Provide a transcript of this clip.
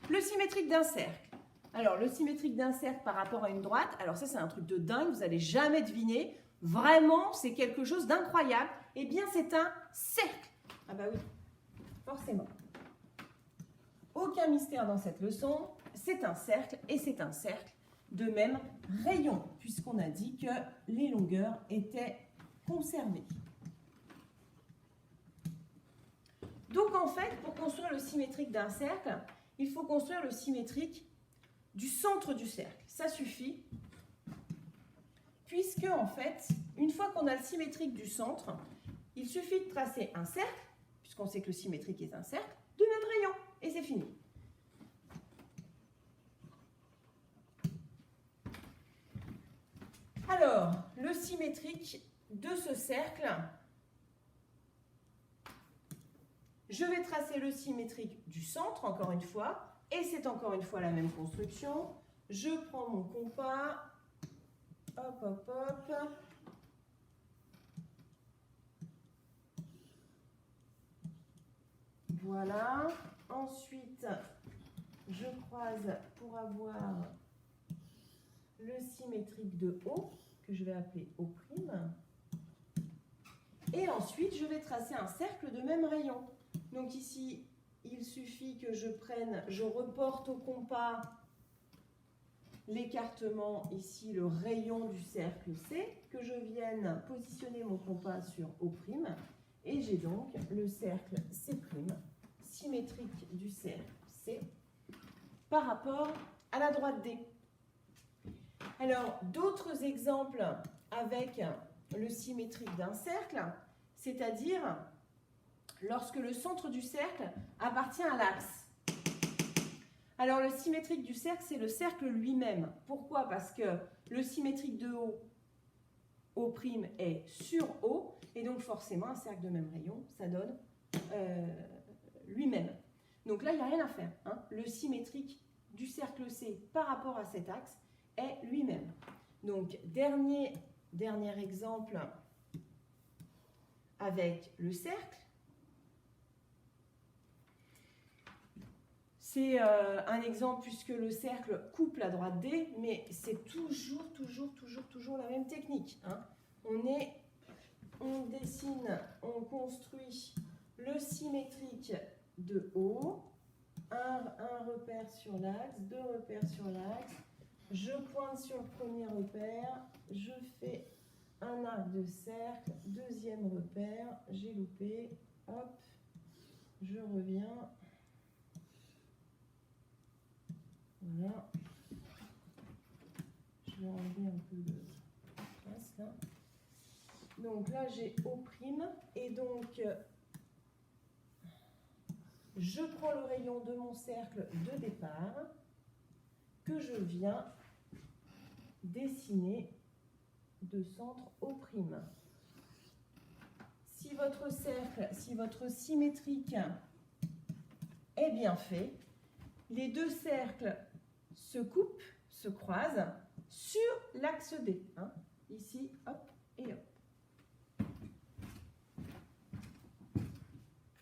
Le symétrique d'un cercle. Alors, le symétrique d'un cercle par rapport à une droite, alors ça, c'est un truc de dingue, vous n'allez jamais deviner. Vraiment, c'est quelque chose d'incroyable. Eh bien, c'est un cercle. Ah bah oui, forcément. Aucun mystère dans cette leçon. C'est un cercle et c'est un cercle de même rayon, puisqu'on a dit que les longueurs étaient conservées. Donc, en fait, pour construire le symétrique d'un cercle, il faut construire le symétrique du centre du cercle. Ça suffit, puisque, en fait, une fois qu'on a le symétrique du centre, il suffit de tracer un cercle, puisqu'on sait que le symétrique est un cercle, de même rayon, et c'est fini. Alors, le symétrique de ce cercle, je vais tracer le symétrique du centre, encore une fois, et c'est encore une fois la même construction. Je prends mon compas, hop, hop, hop. Voilà. Ensuite, je croise pour avoir le symétrique de O, que je vais appeler O'. Et ensuite, je vais tracer un cercle de même rayon. Donc ici, il suffit que je reporte au compas l'écartement, ici le rayon du cercle C, que je vienne positionner mon compas sur O', et j'ai donc le cercle C', symétrique du cercle C, par rapport à la droite D. Alors, d'autres exemples avec le symétrique d'un cercle, c'est-à-dire lorsque le centre du cercle appartient à l'axe. Alors, le symétrique du cercle, c'est le cercle lui-même. Pourquoi? Parce que le symétrique de O', O' est sur O, et donc forcément, un cercle de même rayon, ça donne lui-même. Donc là, il n'y a rien à faire, hein. Le symétrique du cercle C par rapport à cet axe est lui-même. Donc, dernier exemple avec le cercle. C'est un exemple puisque le cercle coupe la droite D, mais c'est toujours la même technique, hein. On dessine, on construit le symétrique de O, un repère sur l'axe, deux repères sur l'axe, je pointe sur le premier repère, je fais un arc de cercle, deuxième repère, j'ai loupé, hop, je reviens, voilà, je vais enlever un peu de place là. Donc là j'ai O', et donc je prends le rayon de mon cercle de départ que je viens dessiner de centre O'. Si votre cercle, si votre symétrique est bien fait, les deux cercles se coupent, se croisent sur l'axe D, hein. Ici, hop et hop.